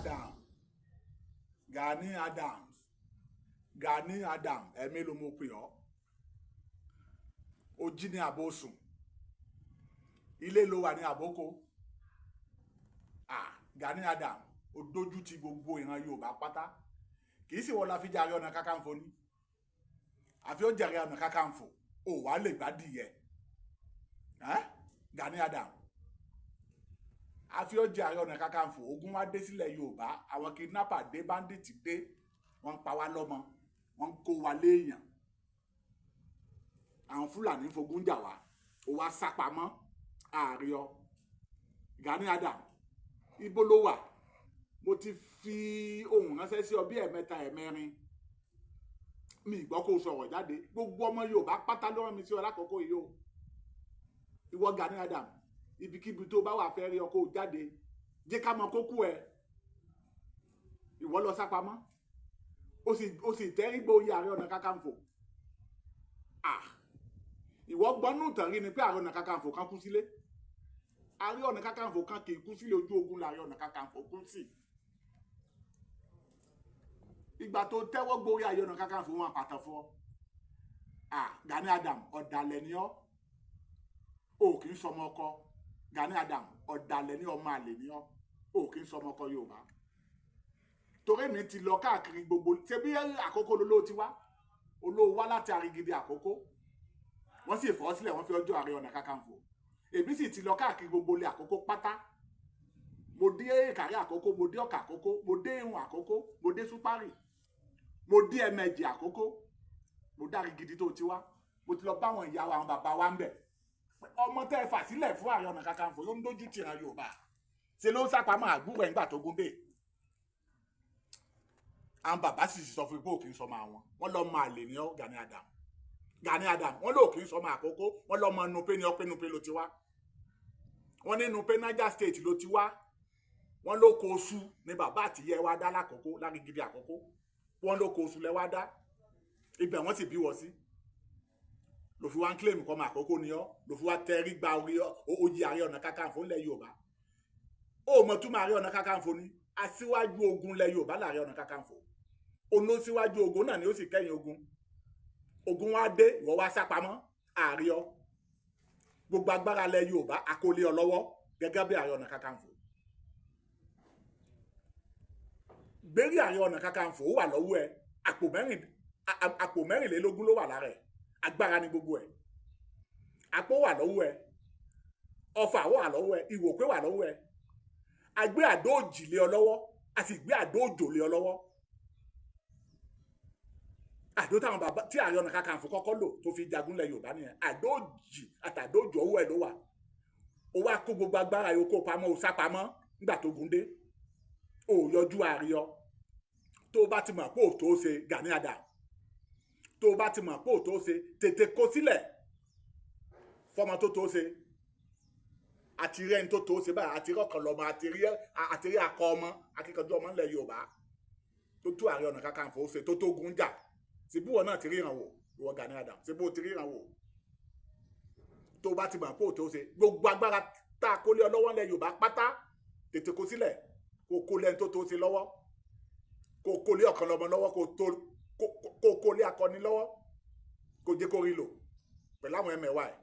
Adams Gani Adams Gani Adams ẹ̀mí ló mọ̀ pé ọ́ ó jí ní àbòsùn ilé ló wà ní àbókò Gani Adams ó dójú ti gbogbo ìran Yorùbá pátá kì í sì wọ́n la fi jàre ọ̀nà kakanfò ní àfi ó jàre ọ̀nà kakanfò ó wà lè gbádìí yẹ Gani Adams àfi ó jàre ọ̀nà kakanfò ogun wá dé sílẹ̀ Yorùbá àwọn kidnapper dé bandit dé wọ́n pa wá lọ́mọ wọ́n kó wa léèyàn àwọn Fúlàní fogun jà wá ó wá sápamọ́ ààrẹ ọ Gani Adams ibo ló wà mo ti fi ohun ránṣẹ́ sí ọ bí ẹ̀mẹ́ta ẹ̀mẹ́rin mi gbọ́ kó sọ̀rọ̀ jáde gbogbo ọmọ Yorùbá pátá ló rán mi sí ọ lákòókò yìí o ìwọ Gani Adams ibikíbi tó bá wà fẹ́ rí ọ kó jáde jẹ́ ká mọ kókó ẹ ìwọ lọ sápamọ́ ó sì tẹ́rí gbóyè Ààrẹ Ọ̀nà Kakanfò ìwọ gbọ́nú tàn rí ni pé Ààrẹ Ọ̀nà Kakanfò kan kú sílé Ààrẹ Ọ̀nà Kakanfò kan kì í kú sílé ojú ogun l'Ààrẹ Ọ̀nà Kakanfò kú sí ìgbà tó tẹ́wọ́ gbórí Ààrẹ Ọ̀nà Kakanfò wọn àpàtàn fún ọ Gani Adams ọ̀dàlẹ̀ ni ọ́ o kì í sọmọ ọkọ Gani Adams ọ̀dàlẹ̀ ni ọmọ àlè ni ọ́ o kì í sọmọ ọkọ Yorùbá torí mi ti lọ káàkiri gbogbo ṣe bí àkókò lóló ti wá olówó wá láti Àrigidi àkókò wọ́n sì fọ́ sílẹ̀ wọ́n fi ọjọ́ Ààrẹ Ọ̀nà Kakanfò èmi sì ti lọ káàkiri gbogbo ilé àkókò pátá mo dé Ìkàrẹ́ àkókò mo dé Ọ̀kà àkókò mo dé Ìhùn àkókò mo dé Súpárì mo dé Ẹ̀mẹ̀jì àkókò mo dé Àrigidi tó ti wá mo ti lọ bá àwọn ìyá wa àwọn bàbá wa ń bẹ̀ ọmọ tẹ́ ẹ fà sílẹ̀ fún Ààrẹ Ọ̀nà Kakanfò ló ń dójú tìran Yorùbá ṣe ló ń sápamọ́ àgbúrò ẹ̀ńgbà tó gún dé àwọn bàbá sì sọ fún ipò òkè ń sọmọ àwọn wọn lọ máa lè ní ọ Gani Adams Gani Adams wọn lò kì í sọmọ àkókò wọn lọ mọ Nupe ní ọpẹ Nupe ló ti wá wọn ní Nupe Niger State ló ti wá wọn ló kó oṣù ní bàbá àtìyẹ wa dá lákòókò Lágídí àkókò wọn ló kó oṣù lẹ wá dá ibẹ̀ wọn sì bí wọ sí ló fi wá ń claim kọmọ àkókò ni ọ ló fi wá tẹrí gba orí oyè Ààrẹ Ọ̀nà Kakanfò ńlẹ̀ Yorùbá ó mọ túmọ̀ Ààrẹ Ọ̀nà Kakanfò ni aṣíwájú ogun ńlẹ̀ Yorùbá l'Ààrẹ Ọ̀nà Kakanfò olóṣíwájú ogun náà ni ó sì kẹ́yìn ogun wá dé ìwọ wá sápamọ́ ààrẹ ọ gbogbo agbára lẹ Yorùbá àkọlé ọ lọ́wọ́ gẹ́gẹ́ bí Ààrẹ Ọ̀nà Kakanfò gbérí Ààrẹ Ọ̀nà Kakanfò wà lọ́wọ́ ẹ àpò mẹ́rìnlélógún ló wà lára ẹ agbára ní gbogbo ẹ àpò wà lọ́wọ́ ẹ ọfà wà lọ́wọ́ ẹ ìwòpé wà lọ́wọ́ ẹ agbé àdó òjì lé ọ lọ́wọ́ a sì gbé àdó òjò lé ọ lọ́wọ́ àdó táwọn bàbá tí Ààrẹ Ọ̀nà Kakanfò kọ́kọ́ lò tó fi jagun lẹ̀ Yorùbá nìyẹn àdó òjì àtàdó òjò owó ẹ̀ ló wà ó wá kó gbogbo agbára yòókù pamọ́ ó sápamọ́ nígbà tó gun dé ó yọjú ààrẹ ọ tó bá ti mọ̀ pé ò tó ṣe Gani Adams tó bá ti mọ̀ pé ò tó ṣe tètè kó sílẹ̀ fọmọ tó tó ṣe àti rí ẹni tó tó ṣe báyìí àti rí ọkàn lọ́mọ àti rí akọ ọmọ akíkanjú ọmọ ńlẹ̀ Yorùbá tó tó Ààrẹ Ọ̀nà Kakanfò ṣe tó gun jà síbí wọn náà ti ríran wò ìwọ Gani Adams síbí ó ti ríran wò tó bá ti mọ̀ pé ò tó ṣe gbogbo agbára tá a kó lé ọ lọ́wọ́ ńlẹ̀ Yorùbá pátá tètè kó sílẹ̀ kó kó lẹ́ni tó tó ṣe lọ́wọ́ kó kó lé ọkàn lọ́mọ lọ́wọ́ kó kó lé akọni lọ́wọ́ kó jẹ́ kó rí lò pẹ̀lú àwọn ẹmẹ̀wà ẹ̀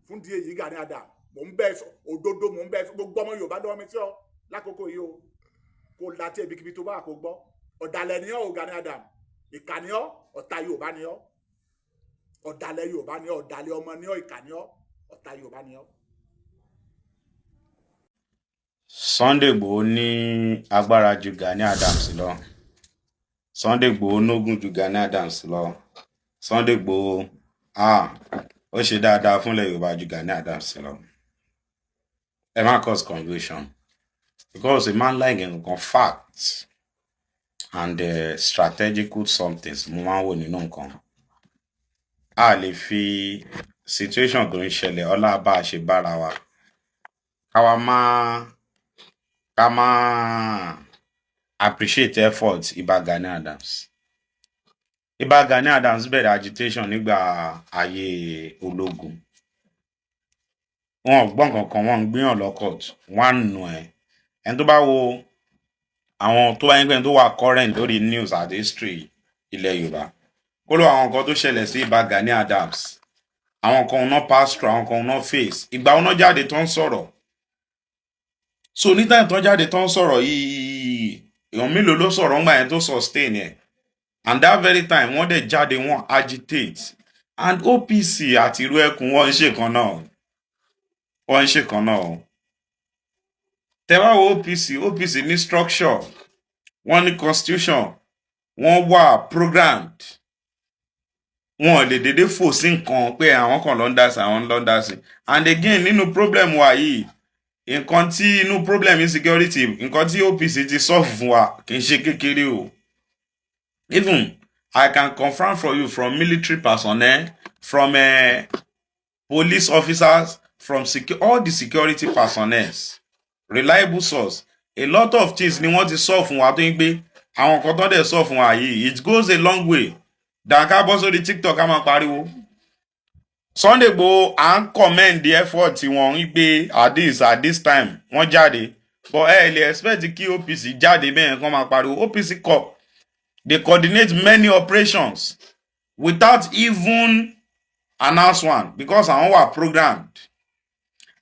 fún díẹ̀ yìí Gani Adams mò ń bẹ́ sọ òdodo mò ń bẹ́ sọ gbogbo ọmọ Yorùbá lọ́wọ́ mi sí ọ lákòókò yìí o kó láti ibikíbi tó bá kó gbọ́ ọ̀dàlẹ̀ ni ọ́ o Gani Adams ìkà ni ọ́ ọ̀tá Yorùbá ni ọ́ ọ̀dàlẹ̀ Yorùbá ni ọ́ ọ̀dàlẹ̀ ọmọ ni ọ́ ìkà ni ọ́ ọ̀tá Yorùbá ni ọ́. Sunday Igboho ní agbára ju Gani Adams lọ Sunday Igboho nógùn ju Gani Adams lọ Sunday Igboho ó ṣe dáadáa fúnlẹ̀ Yorùbá ju Gani Adams lọ ẹ má cause confusion because a man like nǹkan facts and strategical somethings mo máa ń wò nínú nǹkan a lè fi situation tó ń ṣẹlẹ̀ ọlá bá a ṣe bára wa ká máa appreciate effort Ìbà Gani Adams bẹ̀rẹ̀ agitation nígbà ayé ológun wọn ò gbọ́n kankan wọn ń gbéyàn lọ́kọ̀t wọn á nù ẹ́ ẹni tó bá wo àwọn tó bá yín pé tó wà current lórí news àti history ilẹ̀ Yorùbá kó ló àwọn nǹkan tó ṣẹlẹ̀ sí Ìbà Gani Adams àwọn kan náà pass through àwọn kan náà face ìgbà wọn náà jáde tó ń sọ̀rọ̀ so ní time tó ń jáde tó ń sọ̀rọ̀ yìí èèyàn mélòó ló sọ̀rọ̀ ńgbà yẹn tó sustain yẹn and that very time wọ́n dẹ̀ jáde wọ́n agitate and OPC àti irú ẹkùn wọ́n ń ṣe kan náà tẹ́ bá wo OPC ní structure wọ́n ní constitution wọ́n wà programmed wọn lè dédé fò sí nǹkan pé àwọn kan ló ń dá sí and again nínú problem wa yìí nǹkan tí inú problem insecurity nǹkan tí OPC ti solve fún wa kì í ṣe kékeré o even I can confirm for you from military personnel from police officers from all the security personnel reliable source a lot of things ni wọ́n ti solve fún wa tó ń gbé àwọn nǹkan tó dẹ̀ solve fún wa yìí it goes a long way dàkà bọ́ sórí TikTok ká máa pariwo Sunday Igboho à ń commend the effort tí wọ́n ń gbé at this time wọ́n jáde but lè expect kí OPC jáde bẹ́ẹ̀ kán máa pariwo OPC corp they coordinate many operations without even announce one because àwọn wà programmed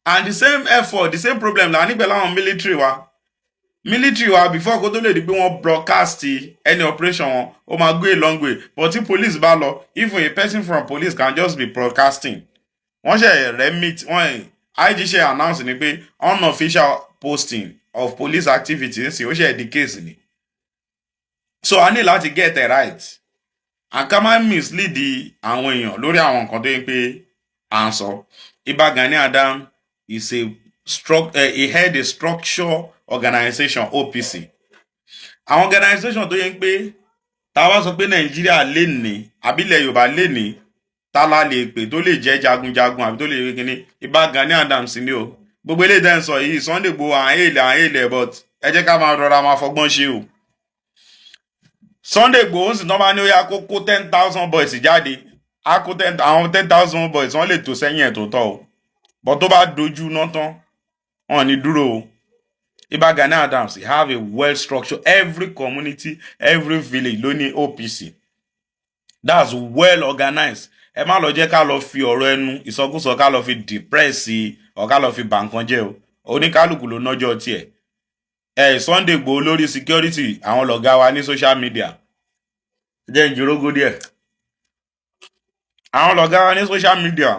and the same effort the same problem la ní pẹ̀lú àwọn military wa before kó tó lè di pé wọ́n broadcast any operation wọn ó máa go a long way but tí police bá lọ even a person from police can just be broadcasting wọ́n ṣe remit wọ́n IG ṣe announce ni pé unofficial posting of police activities ó ṣe the case ni so a ní láti get it right and ká má mislead àwọn èèyàn lórí àwọn nǹkan tó yẹ pé à ń sọ Ìbà Gani Adams is he had a structure organization OPC àwọn organization tó yẹ pé tá wá sọ pé Nàìjíríà lè ní àbílẹ̀ Yorùbá lè ní tá la lè pè tó lè jẹ́ jagunjagun àbí tó lè rí kíní Ìbà Gani Adams ni o gbogbo eléyìí tẹ́ ń sọ yìí Sunday Igboho àwọn èèlè but ẹ jẹ́ ká máa rọra máa fọgbọ́n ṣe o Sunday Igboho sì tán bá ní ó yá kó 10,000 boys jáde á kó 10,000 boys wọ́n lè tò sẹ́yìn ẹ̀ tó tọ́ o but tó bá dojú náà tán wọ́n ní dúró o Ìbà Gani Adams have a well structured every community every village ló ní OPC that's well organized ẹ má lọ jẹ́ ká lọ fi ọ̀rọ̀ ẹnu ìsọkúsọ ká lọ fi depress ọ̀ ká lọ fi bà nǹkan jẹ́ o oníkálùkù ló nájọ́ tiẹ̀ Sunday Igboho lórí security àwọn lọ̀gá wa ní social media jẹ́ ìjòrógó díẹ̀ àwọn lọ̀gá wa ní social media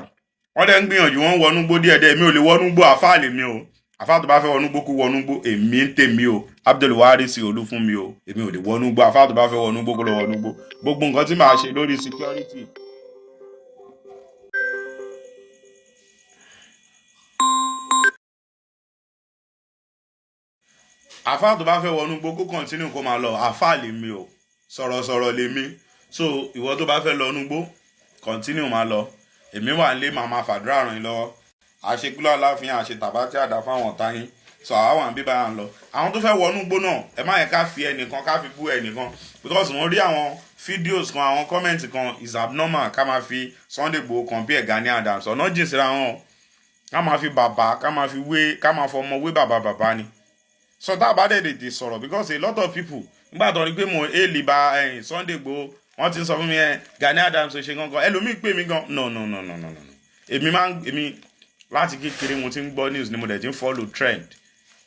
wọ́n dẹ̀ ń gbìyànjú wọ́n wọnú gbó díẹ̀díẹ̀ mi ò lè wọnú gbó àfáà lè mi o àfáà tó bá fẹ́ wọnú gbó kó wọnú gbó èmi ń tèmi o Abdulwaris Olúfúnmi o èmi ò lè wọnú gbó àfáà tó bá fẹ́ wọnú gbó kó lọ wọnú gbó gbogbo nǹkan tí màá ṣe lórí security. àfáà tó bá fẹ́ wọnú gbó kó continue kó máa lọ àfáà lè mi o sọ̀rọ̀sọ̀rọ̀ lè mi so ìwọ tó bá fẹ́ lọ nú gbó continue máa lọ èmi wà nílé màá máa fàdúrà ràn yín lọ́wọ́ àṣekúlọ aláàfin àṣetàbá tí àdá fáwọn ọ̀tá yín sọ àwọn wà ń bí báyà ń lọ àwọn tó fẹ́ wọnú gbó náà ẹ má yẹ ká fi ẹnìkan ká fi bú ẹnìkan because wọ́n rí àwọn fídíòs kan àwọn kọ́mẹ̀ntì kan is abnormal ká máa fi Sunday Igboho compare Gani Adams ọ̀nà jìn síra wọn ká máa fi bàbá ká máa fi wé ká máa fọmọ wé bàbá ni so tá a bá dẹ̀ tètè sọ̀rọ̀ because a lot of people nígbà tó ní pé mo èèlì bá Sunday Igboho wọ́n ti sọ fún mi Gani Adams ṣe gangan ẹlòmíì pè mí gan no èmi láti kékeré mo ti ń gbọ́ news ni mo dẹ̀ ti ń follow trend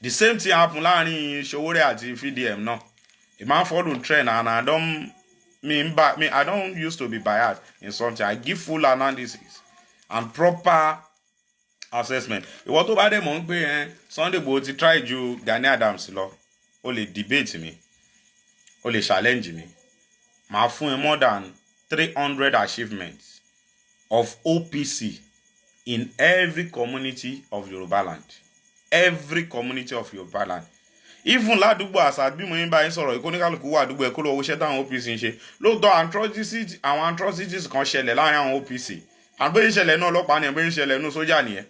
the same thing happen láàrin Sowore àti VDM náà èmi máa ń follow trend and I don't used to be biased in something I give full analysis and proper assessment ìwọ tó bá dẹ̀ mọ̀ ń pé Sunday Igboho ti try ju Gani Adams lọ o lè debate mi o lè challenge mi màá fún ẹ more than 300 achievements of OPC in every community of Yoruba land. Every community of Yoruba land. Even ládùúgbò àṣà bí mo yín bá yín sọ̀rọ̀ ìkóníkálùkù wà àdúgbò ẹ̀ kó lọ owó iṣẹ́ táwọn OPC ń ṣe lóòótọ́ àwọn atrocities kan ṣẹlẹ̀ láàrin àwọn OPC and bóyá ìṣẹ̀lẹ̀ náà ọlọ́pàá nìyẹn bóyá ìṣẹ̀lẹ̀ inú sójà nìyẹn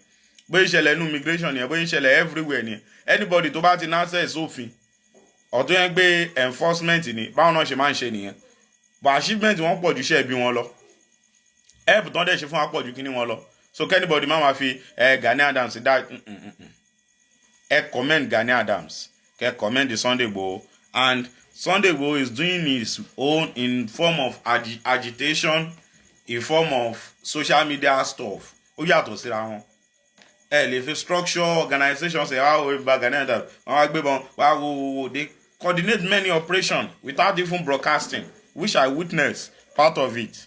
bóyá ìṣẹ̀lẹ̀ inú immigration nìyẹn bóyá ìṣẹ̀lẹ̀ everywhere nìyẹn anybody tó bá ti ní access sófin ọ̀tún yẹn gbé enforcement ni báwọn náà ṣe máa ń ṣe nìyẹn but achievement wọn pọ̀ ju iṣẹ́ ẹbí wọn lọ help tán dẹ̀ ṣe fún wa pọ̀ ju kíní wọn lọ so anybody máa ma fi Gani Adams dá ẹ comment Gani Adams kẹ comment Sunday Igboho And Sunday Igboho is doing his own in form of agitation, in form of social media stuff. Ó yàtọ̀ síra wọn. Ẹ lè fi structure organizations ẹ̀ wá wo ibà Gani Adams, wọ́n wá gbé wọn, wá wo they coordinate many operations without even broadcasting, which I witnessed part of it.